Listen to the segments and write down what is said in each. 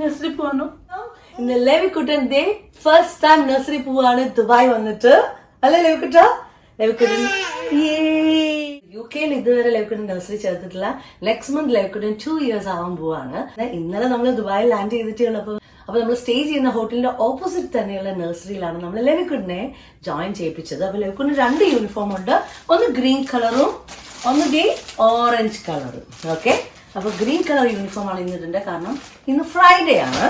Nursery പോവാനോ? ഇന്ന് ലെവിക്കുട്ടന്റെ first time nursery പോവാണ്. Dubai വന്നിട്ട് അല്ലെ ലെവിക്കുട്ട? ലെവിക്കുട്ടൻ UK ഇതുവരെ ലെവിക്കുട്ടൻ നഴ്സറി ചേർത്തിട്ടില്ല. നെക്സ്റ്റ് മന്ത് ലെവിക്കുട്ടൻ 2 years ആവാൻ പോവാണ്. ഇന്നലെ നമ്മൾ ദുബായിൽ ലാൻഡ് ചെയ്തിട്ടുള്ളപ്പോൾ അപ്പൊ നമ്മൾ സ്റ്റേ ചെയ്യുന്ന ഹോട്ടലിന്റെ ഓപ്പോസിറ്റ് തന്നെയുള്ള നഴ്സറിയിലാണ് നമ്മൾ ലെവിക്കുട്ടിനെ ജോയിൻ ചെയ്യിപ്പിച്ചത്. അപ്പൊ ലെവിക്കുട്ടിന് 2 യൂണിഫോം ഉണ്ട്. ഒന്ന് ഗ്രീൻ കളറും ഒന്ന് ഓറഞ്ച് കളറും. ഓക്കെ, അപ്പൊ ഗ്രീൻ കളർ യൂണിഫോം ആണ് ഇന്നിട്ടുണ്ട്, കാരണം ഇന്ന് ഫ്രൈഡേ ആണ്.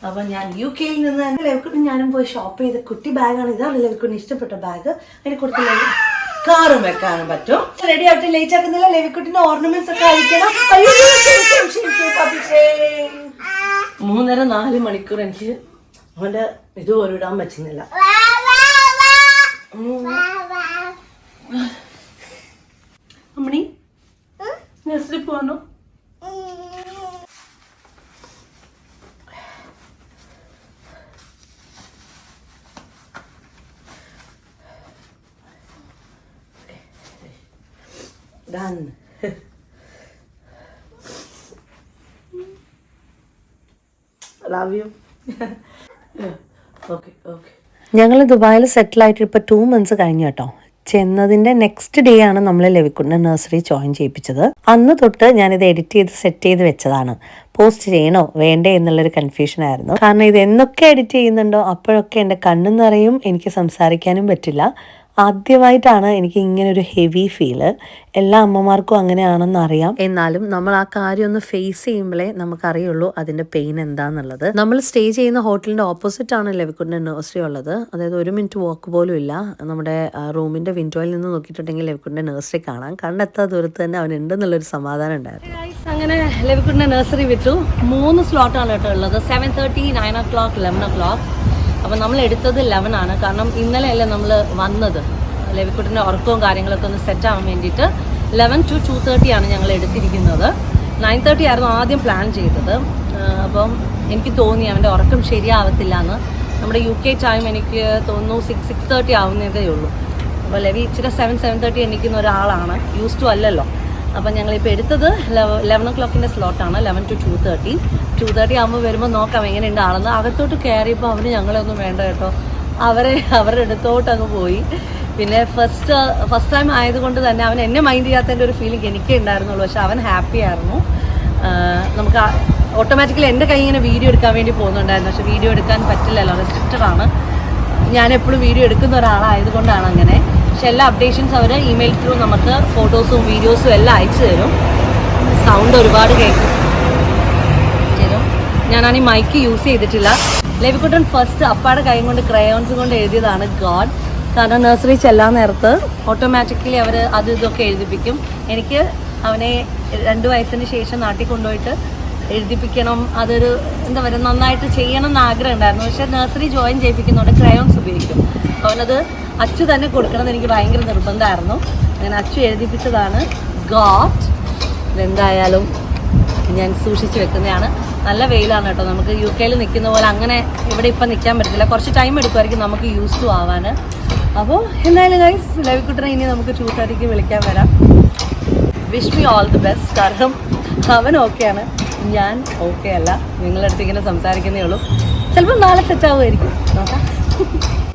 അപ്പൊ ഞാൻ UK നിന്ന് തന്നെ ലെവിക്കുട്ടിന് ഞാനും പോയി ഷോപ്പ് ചെയ്ത കുട്ടി ബാഗാണ്. ഇതാണ് ലെവിക്കുട്ടിന് ഇഷ്ടപ്പെട്ട ബാഗ്. അതിന് കൊടുത്ത് കാറും വെക്കാനും പറ്റും. റെഡി ആയിട്ട് ലേറ്റ് ആക്കുന്നില്ല. ലെവിക്കുട്ടിന്റെ ഓർണമെന്റ്സ് ഒക്കെ അഴിക്കണം. 3.5-4 മണിക്കൂർ എനിക്ക് അവന്റെ ഇതുപോലെ ഇടാൻ പറ്റുന്നില്ല. അമ്മണി nursery പോവാനോ? Done. Love you. Okay. ഞങ്ങൾ ദുബായിൽ സെറ്റിലായിട്ട് ഇപ്പോൾ 2 months കഴിഞ്ഞു കേട്ടോ. ചെന്നതിൻ്റെ നെക്സ്റ്റ് ഡേ ആണ് നമ്മൾ ലെവിക്കുട്ടിനെ നഴ്സറി ജോയിൻ ചെയ്യിപ്പിച്ചത്. അന്ന് തൊട്ട് ഞാനിത് എഡിറ്റ് ചെയ്ത് സെറ്റ് ചെയ്ത് വെച്ചതാണ്. പോസ്റ്റ് ചെയ്യണോ വേണ്ടേ എന്നുള്ളൊരു കൺഫ്യൂഷൻ ആയിരുന്നു. കാരണം ഇത് എന്നൊക്കെ എഡിറ്റ് ചെയ്യുന്നുണ്ടോ അപ്പോഴൊക്കെ എൻ്റെ കണ്ണു നിറയും, എനിക്ക് സംസാരിക്കാനും പറ്റില്ല. ആദ്യമായിട്ടാണ് എനിക്ക് ഇങ്ങനെ ഒരു ഹെവി ഫീല്. എല്ലാ അമ്മമാർക്കും അങ്ങനെയാണെന്ന് അറിയാം. എന്നാലും നമ്മൾ ആ കാര്യം ഒന്ന് ഫേസ് ചെയ്യുമ്പോഴേ നമുക്കറിയുള്ളൂ അതിൻ്റെ പെയിൻ എന്താണെന്നുള്ളത്. നമ്മൾ സ്റ്റേ ചെയ്യുന്ന ഹോട്ടലിൻ്റെ ഓപ്പോസിറ്റ് ആണ് ലെവിക്കുട്ടിൻ്റെ നഴ്സറി ഉള്ളത്. അതായത് 1 minute വാക്ക് പോലും ഇല്ല. നമ്മുടെ റൂമിൻ്റെ വിൻഡോയിൽ നിന്ന് നോക്കിയിട്ടുണ്ടെങ്കിൽ ലെവിക്കുട്ടിൻ്റെ നഴ്സറി കാണാം. കണ്ടെത്താ ദൂരത്ത് തന്നെ അവനുണ്ടെന്നുള്ളൊരു സമാധാനം ഉണ്ടായിരുന്നു. അങ്ങനെ ലെവിക്കുട്ടിൻ്റെ നഴ്സറി വിട്ടു. 3 സ്ലോട്ടാണ് കേട്ടോ ഉള്ളത്. 7:30, 9 o'clock, 11 o'clock. അപ്പം നമ്മൾ എടുത്തത് 11 ആണ്. കാരണം ഇന്നലെ അല്ലേ നമ്മൾ വന്നത്. ലെവിക്കുട്ടിൻ്റെ ഉറക്കവും കാര്യങ്ങളൊക്കെ ഒന്ന് സെറ്റ് ആവാൻ വേണ്ടിയിട്ട് 11 to 2:30 ആണ് ഞങ്ങൾ എടുത്തിരിക്കുന്നത്. 9:30 ആയിരുന്നു ആദ്യം പ്ലാൻ ചെയ്തത്. അപ്പം എനിക്ക് തോന്നി അവൻ്റെ ഉറക്കം ശരിയാവത്തില്ല എന്ന്. നമ്മുടെ UK ടൈം എനിക്ക് തോന്നുന്നു 6:30 ആവുന്നതേ ഉള്ളൂ. അപ്പോൾ ലെവി ഇച്ചിരി 7:30 എണീക്കുന്ന ഒരാളാണ്, യൂസ് ടു അല്ലല്ലോ. അപ്പം ഞങ്ങളിപ്പോൾ എടുത്തത് 11 o'clock സ്ലോട്ടാണ്. 11 to 2:30. 2:30 ആകുമ്പോൾ വരുമ്പോൾ നോക്കാം എങ്ങനെയുണ്ട് ആളെന്ന്. അകത്തോട്ട് കയറിയപ്പോൾ അവന് ഞങ്ങളെ ഒന്നും വേണ്ട കേട്ടോ. അവരുടെ അടുത്തോട്ട് അങ്ങ് പോയി. പിന്നെ ഫസ്റ്റ് ടൈം ആയതുകൊണ്ട് തന്നെ അവൻ എന്നെ മൈൻഡ് ചെയ്യാത്തതിൻ്റെ ഒരു ഫീലിംഗ് എനിക്കേ ഉണ്ടായിരുന്നുള്ളൂ. പക്ഷെ അവൻ ഹാപ്പി ആയിരുന്നു. നമുക്ക് ഓട്ടോമാറ്റിക്കലി എൻ്റെ കൈ ഇങ്ങനെ വീഡിയോ എടുക്കാൻ വേണ്ടി പോകുന്നുണ്ടായിരുന്നു. പക്ഷെ വീഡിയോ എടുക്കാൻ പറ്റില്ലല്ലോ, റെസ്ട്രിക്റ്റഡ് ആണ്. ഞാൻ എപ്പോഴും വീഡിയോ എടുക്കുന്ന ഒരാളായതുകൊണ്ടാണ് അങ്ങനെ. പക്ഷെ എല്ലാ അപ്ഡേഷൻസ് അവർ ഇമെയിൽ ത്രൂ നമുക്ക് ഫോട്ടോസും വീഡിയോസും എല്ലാം അയച്ചു തരും. സൗണ്ട് ഒരുപാട് കേൾക്കും. ഞാനാണെങ്കിൽ മൈക്ക് യൂസ് ചെയ്തിട്ടില്ല. ലെവിക്കുട്ടൻ ഫസ്റ്റ് അപ്പാടെ കൈ കൊണ്ട് ക്രയോൺസ് കൊണ്ട് എഴുതിയതാണ് ഗോഡ്. കാരണം നഴ്സറി ചെല്ലാൻ നേരത്ത് ഓട്ടോമാറ്റിക്കലി അവർ അത് ഇതൊക്കെ എഴുതിപ്പിക്കും. എനിക്ക് അവനെ 2 വയസ്സിന് ശേഷം നാട്ടിൽ കൊണ്ടുപോയിട്ട് എഴുതിപ്പിക്കണം, അതൊരു എന്താ പറയുക നന്നായിട്ട് ചെയ്യണം എന്ന് ആഗ്രഹം ഉണ്ടായിരുന്നു. പക്ഷേ നഴ്സറി ജോയിൻ ചെയ്യിപ്പിക്കുന്നതുകൊണ്ട് ക്രയോൺസ് ഉപയോഗിക്കും. അവനത് അച്ചു തന്നെ കൊടുക്കണം എന്ന് എനിക്ക് ഭയങ്കര നിർബന്ധമായിരുന്നു. അങ്ങനെ അച്ചു എഴുതിപ്പിച്ചതാണ് ഗോഡ്. ഇതെന്തായാലും ഞാൻ സൂക്ഷിച്ച് വെക്കുന്നതാണ്. നല്ല വെയിലാണ് കേട്ടോ. നമുക്ക് UK നിൽക്കുന്ന പോലെ അങ്ങനെ ഇവിടെ ഇപ്പം നിൽക്കാൻ പറ്റത്തില്ല. കുറച്ച് ടൈം എടുക്കുമായിരിക്കും നമുക്ക് യൂസ് ടു ആവാൻ. അപ്പോൾ എന്തായാലും ഗൈസ്, ലെവിക്കുട്ടനെ ഇനി നമുക്ക് 2:30 വിളിക്കാൻ വരാം. Wish me all the best. കാരണം അവൻ ഓക്കെയാണ്, ഞാൻ ഓക്കെ അല്ല. നിങ്ങളുടെ അടുത്ത് ഇങ്ങനെ സംസാരിക്കുന്നേ ഉള്ളൂ. ചിലപ്പോൾ നാളെ സെറ്റ് ആവുമായിരിക്കും, നോക്കാം.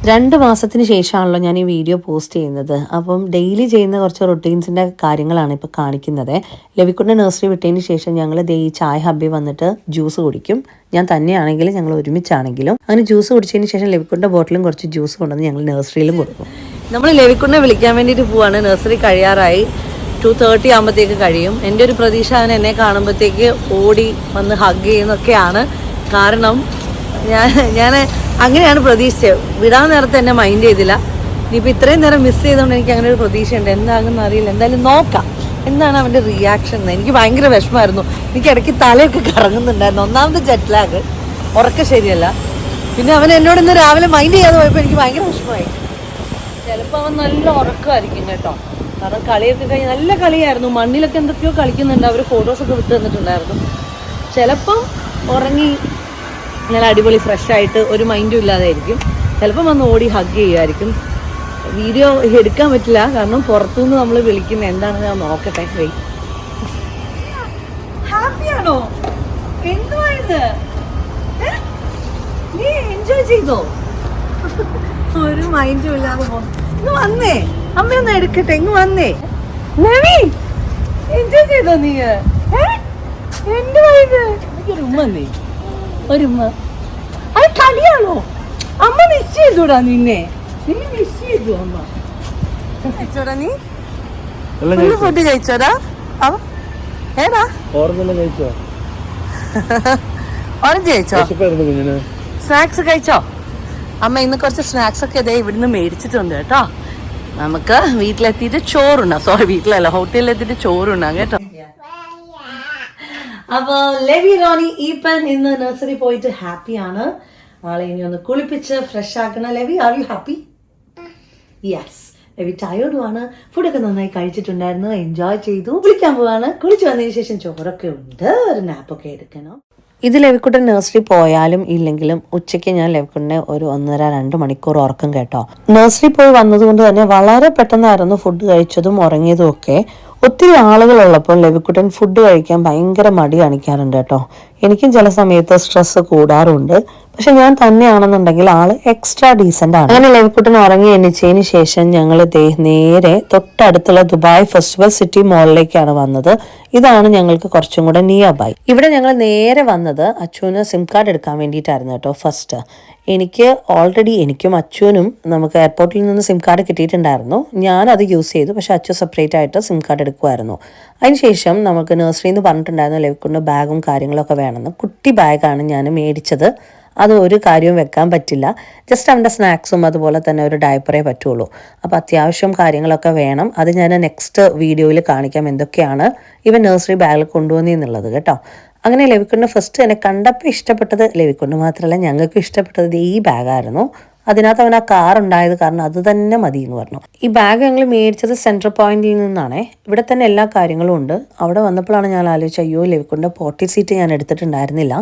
2 മാസത്തിന് ശേഷമാണല്ലോ ഞാൻ ഈ വീഡിയോ പോസ്റ്റ് ചെയ്യുന്നത്. അപ്പം ഡെയിലി ചെയ്യുന്ന കുറച്ച് റൊട്ടീൻസിൻ്റെ കാര്യങ്ങളാണ് ഇപ്പോൾ കാണിക്കുന്നത്. ലെവിക്കുട്ടിൻ്റെ നഴ്സറി വിട്ടതിന് ശേഷം ഞങ്ങൾ ഈ ചായ ഹബ്ബിൽ വന്നിട്ട് ജ്യൂസ് കുടിക്കും. ഞാൻ തന്നെയാണെങ്കിലും ഞങ്ങൾ ഒരുമിച്ചാണെങ്കിലും. അങ്ങനെ ജ്യൂസ് കുടിച്ചതിന് ശേഷം ലെവിക്കുട്ടിൻ്റെ ബോട്ടിലും കുറച്ച് ജ്യൂസ് കൊണ്ടുവന്ന് ഞങ്ങൾ നഴ്സറിയിലും കൊടുക്കും. നമ്മൾ ലെവിക്കുട്ടിനെ വിളിക്കാൻ വേണ്ടിയിട്ട് പോവാണ്. നഴ്സറി കഴിയാറായി. 2:30 ആകുമ്പോഴത്തേക്ക് കഴിയും. എൻ്റെ ഒരു പ്രതീക്ഷ അവൻ എന്നെ കാണുമ്പോഴത്തേക്ക് ഓടി വന്ന് ഹഗ് ചെയ്യുന്നൊക്കെയാണ്. കാരണം ഞാൻ അങ്ങനെയാണ് പ്രതീക്ഷിച്ചത്. വിടാൻ നേരത്തെ എന്നെ മൈൻഡ് ചെയ്തില്ല. ഇനിയിപ്പോൾ ഇത്രയും നേരം മിസ് ചെയ്തുകൊണ്ട് എനിക്ക് അങ്ങനെ ഒരു പ്രതീക്ഷയുണ്ട്. എന്താകുമെന്ന് അറിയില്ല. എന്തായാലും നോക്കാം എന്താണ് അവൻ്റെ റിയാക്ഷൻ എന്ന്. എനിക്ക് ഭയങ്കര വിഷമമായിരുന്നു. എനിക്ക് ഇടയ്ക്ക് തലയൊക്കെ കറങ്ങുന്നുണ്ടായിരുന്നു. ഒന്നാമത് ജെറ്റ് ലാഗ്, ഉറക്കം ശരിയല്ല. പിന്നെ അവൻ എന്നോട് ഇന്ന് രാവിലെ മൈൻഡ് ചെയ്യാതെ പോയപ്പോൾ എനിക്ക് ഭയങ്കര വിഷമമായി. ചിലപ്പോൾ അവൻ നല്ല ഉറക്കമായിരിക്കും കേട്ടോ. കാരണം കളിയൊക്കെ കഴിഞ്ഞ് നല്ല കളിയായിരുന്നു. മണ്ണിലൊക്കെ എന്തൊക്കെയോ കളിക്കുന്നുണ്ട്. അവർ ഫോട്ടോസൊക്കെ വിട്ട് തന്നിട്ടുണ്ടായിരുന്നു. ചിലപ്പം ഉറങ്ങി നല്ല അടിപൊളി ഫ്രഷായിട്ട് ഒരു മൈൻഡും ഇല്ലാതായിരിക്കും. ചിലപ്പം വന്ന് ഓടി ഹഗ് ചെയ്യുമായിരിക്കും. വീഡിയോ എടുക്കാൻ പറ്റില്ല, കാരണം പുറത്തുനിന്ന് നമ്മൾ വിളിക്കുന്നത് എന്താണെന്ന് ഞാൻ നോക്കട്ടെ. ഹാപ്പിയാണോ? എന്തുവാ ഇത്? എൻജോയ് ചെയ്തോ? ഒരു മൈൻഡും ഇല്ലാതെ പോകും. ഇങ്ങ് വന്നേ, അമ്മയൊന്ന് എടുക്കട്ടെ, ഇങ്ങ് വന്നേ. നവി എൻജോയ് ചെയ്തോ നീ? എന്റെ വൈക് എനിക്കൊരു ഉമ്മ നീ, ഒരു ഉമ്മ. അത് കളിയാണോ? അമ്മ മിസ് ചെയ്തോടാ നിന്നെ മിസ് ചെയ്തു അമ്മ. കഴിച്ചോടാ നീ? ഫുഡ് കഴിച്ചോടാ? ഏതാ ഓറഞ്ച് കഴിച്ചോ? സ്നാക്സ് കഴിച്ചോ? അമ്മ ഇന്ന് കുറച്ച് സ്നാക്സ് ഒക്കെ ഇതേ ഇവിടുന്ന് മേടിച്ചിട്ടുണ്ട് കേട്ടോ. നമുക്ക് വീട്ടിലെത്തിയിട്ട് ചോറുണ്ടാ, സോറി വീട്ടിലല്ല ഹോട്ടലിലെത്തിയിട്ട് ചോറുണ്ടാ കേട്ടോ. അപ്പൊ ലെവി റോണി ഈപ്പൻ ഇന്ന് നഴ്സറി പോയിട്ട് ഹാപ്പിയാണ്. ആളെ ഇനി ഒന്ന് കുളിപ്പിച്ച് ഫ്രഷ് ആക്കണം. Levi, are you happy? Yes. Levi ടയേർഡുമാണ്. ഫുഡൊക്കെ നന്നായി കഴിച്ചിട്ടുണ്ടായിരുന്നു, എൻജോയ് ചെയ്തു. കുളിക്കാൻ പോവാണ്. കുളിച്ചു വന്നതിന് ശേഷം ചോറൊക്കെ ഉണ്ട്, ഒരു നാപ്പൊക്കെ എടുക്കണം. ഇത് ലെവിക്കുട്ടൻ നഴ്സറി പോയാലും ഇല്ലെങ്കിലും ഉച്ചയ്ക്ക് ഞാൻ ലെവിക്കുട്ടനെ ഒരു 1.5-2 മണിക്കൂർ ഉറക്കം കേട്ടോ. നഴ്സറി പോയി വന്നതുകൊണ്ട് തന്നെ വളരെ പെട്ടെന്നായിരുന്നു ഫുഡ് കഴിച്ചതും ഉറങ്ങിയതും ഒക്കെ. ഒത്തിരി ആളുകളുള്ളപ്പോൾ ലെവിക്കുട്ടൻ ഫുഡ് കഴിക്കാൻ ഭയങ്കര മടി കാണിക്കാറുണ്ട് കേട്ടോ. എനിക്കും ചില സമയത്ത് സ്ട്രെസ് കൂടാറുണ്ട്. പക്ഷെ ഞാൻ തന്നെയാണെന്നുണ്ടെങ്കിൽ ആള് എക്സ്ട്രാ ഡീസന്റ് ആണ്. അങ്ങനെ ലെവിക്കുട്ടൻ ഉറങ്ങി എണ്ണിച്ചതിന് ശേഷം ഞങ്ങൾ നേരെ തൊട്ടടുത്തുള്ള ദുബായ് ഫെസ്റ്റിവൽ സിറ്റി മോളിലേക്കാണ് വന്നത്. ഇതാണ് ഞങ്ങൾക്ക് കുറച്ചും കൂടെ നിയർ ബൈ. ഇവിടെ ഞങ്ങൾ നേരെ വന്നത് അച്ചുവിന് സിം കാർഡ് എടുക്കാൻ വേണ്ടിയിട്ടായിരുന്നു കേട്ടോ. ഫസ്റ്റ് എനിക്കും അച്ചുവിനും നമുക്ക് എയർപോർട്ടിൽ നിന്ന് സിം കാർഡ് കിട്ടിയിട്ടുണ്ടായിരുന്നു. ഞാനത് യൂസ് ചെയ്തു, പക്ഷെ അച്ചു സെപ്പറേറ്റ് ആയിട്ട് സിം കാർഡ് എടുക്കുമായിരുന്നു. അതിനുശേഷം നമുക്ക് നഴ്സറിയിൽ നിന്ന് പറഞ്ഞിട്ടുണ്ടായിരുന്നു ലെവിക്കുട്ടിൻ്റെ ബാഗും കാര്യങ്ങളൊക്കെ വേണമെന്ന്. കുട്ടി ബാഗാണ് ഞാൻ മേടിച്ചത്. അത് ഒരു കാര്യവും വെക്കാൻ പറ്റില്ല. ജസ്റ്റ് അവൻ്റെ സ്നാക്സും അതുപോലെ തന്നെ ഒരു ഡയപ്പറേ പറ്റുള്ളൂ. അപ്പോൾ അത്യാവശ്യം കാര്യങ്ങളൊക്കെ വേണം. അത് ഞാൻ നെക്സ്റ്റ് വീഡിയോയിൽ കാണിക്കാം എന്തൊക്കെയാണ് ഇവൻ നഴ്സറി ബാഗിൽ കൊണ്ടുവന്നെന്നുള്ളത് കേട്ടോ. അങ്ങനെ ലെവിക്കുട്ടിന് ഫസ്റ്റ് തന്നെ കണ്ടപ്പോൾ ഇഷ്ടപ്പെട്ടത്, ലെവിക്കുട്ടിന് മാത്രമല്ല ഞങ്ങൾക്കും ഇഷ്ടപ്പെട്ടത് ഈ ബാഗായിരുന്നു. അതിനകത്ത് അവൻ ആ കാർ ഉണ്ടായത് കാരണം അത് തന്നെ മതി എന്ന് പറഞ്ഞു. ഈ ബാഗ് ഞങ്ങൾ മേടിച്ചത് സെൻട്രൽ പോയിന്റിൽ നിന്നാണേ. ഇവിടെ തന്നെ എല്ലാ കാര്യങ്ങളും ഉണ്ട്. അവിടെ വന്നപ്പോഴാണ് ഞാൻ ആലോചിച്ചത്, അയ്യോ ലെവിക്കുട്ടിൻ്റെ പോട്ടി സീറ്റ് ഞാൻ എടുത്തിട്ടുണ്ടായിരുന്നില്ല,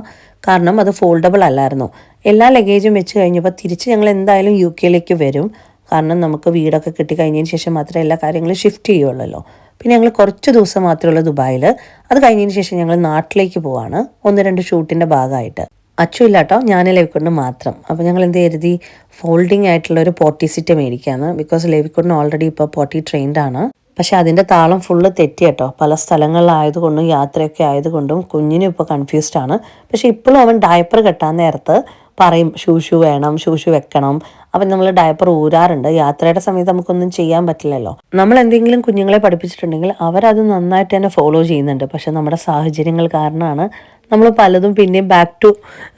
കാരണം അത് ഫോൾഡബിൾ അല്ലായിരുന്നു. എല്ലാ ലഗേജും വെച്ച് കഴിഞ്ഞപ്പോൾ തിരിച്ച് ഞങ്ങൾ എന്തായാലും UK വരും. കാരണം നമുക്ക് വീടൊക്കെ കിട്ടിക്കഴിഞ്ഞതിന് ശേഷം മാത്രമേ എല്ലാ കാര്യങ്ങളും ഷിഫ്റ്റ് ചെയ്യുള്ളൂ. പിന്നെ ഞങ്ങൾ കുറച്ച് ദിവസം മാത്രമേ ഉള്ളൂ ദുബായിൽ. അത് കഴിഞ്ഞതിന് ശേഷം ഞങ്ങൾ നാട്ടിലേക്ക് പോവാണ് 1-2 ഷൂട്ടിൻ്റെ ഭാഗമായിട്ട്. അച്ചു ഇല്ല കേട്ടോ, ഞാൻ ലെവിക്കുട്ടിന് മാത്രം. അപ്പോൾ ഞങ്ങൾ എന്ത് കരുതി, ഫോൾഡിങ് ആയിട്ടുള്ള ഒരു പോട്ടി സീറ്റ് മേടിക്കാമെന്ന്. ബിക്കോസ് ലെവിക്കുട്ടിന് ഓൾറെഡി ഇപ്പോൾ പോട്ടി ട്രെയിൻഡ് ആണ്. പക്ഷെ അതിൻ്റെ താളം ഫുള്ള് തെറ്റി കേട്ടോ. പല സ്ഥലങ്ങളിലായതുകൊണ്ടും യാത്രയൊക്കെ ആയതുകൊണ്ടും കുഞ്ഞിനും ഇപ്പോൾ കൺഫ്യൂസ്ഡ് ആണ്. പക്ഷെ ഇപ്പോഴും അവൻ ഡയപ്പർ കെട്ടാൻ നേരത്ത് പറയും ഷൂ വേണം, ഷൂ വെക്കണം. അപ്പം നമ്മൾ ഡയപ്പർ ഊരാറുണ്ട്. യാത്രയുടെ സമയത്ത് നമുക്കൊന്നും ചെയ്യാൻ പറ്റില്ലല്ലോ. നമ്മൾ എന്തെങ്കിലും കുഞ്ഞുങ്ങളെ പഠിപ്പിച്ചിട്ടുണ്ടെങ്കിൽ അവരത് നന്നായിട്ട് തന്നെ ഫോളോ ചെയ്യുന്നുണ്ട്. പക്ഷെ നമ്മുടെ സാഹചര്യങ്ങൾ കാരണമാണ് നമ്മൾ പലതും പിന്നെയും ബാക്ക് ടു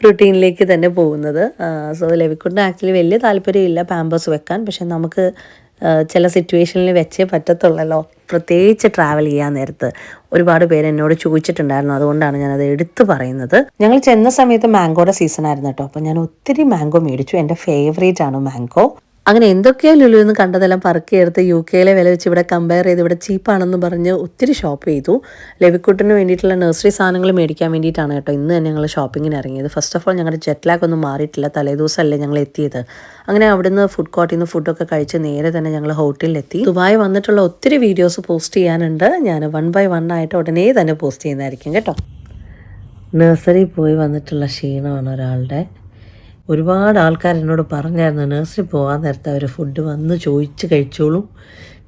റുട്ടീനിലേക്ക് തന്നെ പോകുന്നത്. സോ ലെവിക്കുട്ടിന് ആക്ച്വലി വലിയ താല്പര്യമില്ല പാമ്പേഴ്സ് വെക്കാൻ. പക്ഷെ നമുക്ക് ചില സിറ്റുവേഷനിൽ വെച്ചേ പറ്റത്തുള്ളല്ലോ. പ്രത്യേകിച്ച് ട്രാവൽ ചെയ്യാൻ നേരത്ത് ഒരുപാട് പേര് എന്നോട് ചോദിച്ചിട്ടുണ്ടായിരുന്നു. അതുകൊണ്ടാണ് ഞാനത് എടുത്തു പറയുന്നത്. ഞങ്ങൾ ചെന്ന സമയത്ത് മാംഗോയുടെ സീസൺ ആയിരുന്നു കേട്ടോ. അപ്പോൾ ഞാൻ ഒത്തിരി മാംഗോ മേടിച്ചു. എൻ്റെ ഫേവറേറ്റ് ആണ് മാംഗോ. അങ്ങനെ എന്തൊക്കെയോ ലുലു എന്ന് കണ്ടതെല്ലാം പറക്കിയെടുത്ത് UK വില വെച്ച് ഇവിടെ കമ്പയർ ചെയ്ത് ഇവിടെ ചീപ്പാണെന്ന് പറഞ്ഞ് ഒത്തിരി ഷോപ്പ് ചെയ്തു. ലെവിക്കുട്ടിന് വേണ്ടിയിട്ടുള്ള നഴ്സറി സാധനങ്ങൾ മേടിക്കാൻ വേണ്ടിയിട്ടാണ് കേട്ടോ ഇന്ന് തന്നെ ഞങ്ങൾ ഷോപ്പിങ്ങിന് ഇറങ്ങിയത്. ഫസ്റ്റ് ഓഫ് ഓൾ ഞങ്ങളുടെ ജെറ്റ് ലാഗ് ഒന്നും മാറിയിട്ടില്ല. തലേദിവസമല്ലേ ഞങ്ങൾ എത്തിയത്. അങ്ങനെ അവിടുന്ന് ഫുഡ് കോർട്ടിൽ നിന്ന് ഫുഡൊക്കെ കഴിച്ച് നേരെ തന്നെ ഞങ്ങൾ ഹോട്ടലിലെത്തി. ദുബായ് വന്നിട്ടുള്ള ഒത്തിരി വീഡിയോസ് പോസ്റ്റ് ചെയ്യാനുണ്ട്. ഞാൻ 1 by 1 ആയിട്ട് ഉടനെ തന്നെ പോസ്റ്റ് ചെയ്യുന്നതായിരിക്കും കേട്ടോ. നഴ്സറി പോയി വന്നിട്ടുള്ള ക്ഷീണമാണ് ഒരാളുടെ. ഒരുപാട് ആൾക്കാർ എന്നോട് പറഞ്ഞായിരുന്നു നഴ്സറി പോകാൻ നേരത്തെ അവർ ഫുഡ് വന്ന് ചോദിച്ച് കഴിച്ചോളും.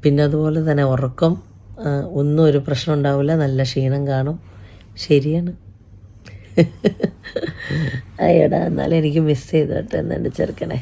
പിന്നെ അതുപോലെ തന്നെ ഉറക്കം ഒന്നും ഒരു പ്രശ്നം ഉണ്ടാവില്ല, നല്ല ക്ഷീണം കാണും. ശരിയാണ്. അയ്യടാ, എന്നാലും എനിക്ക് മിസ് ചെയ്തു കേട്ടോ എന്നെ ചെറുക്കണേ.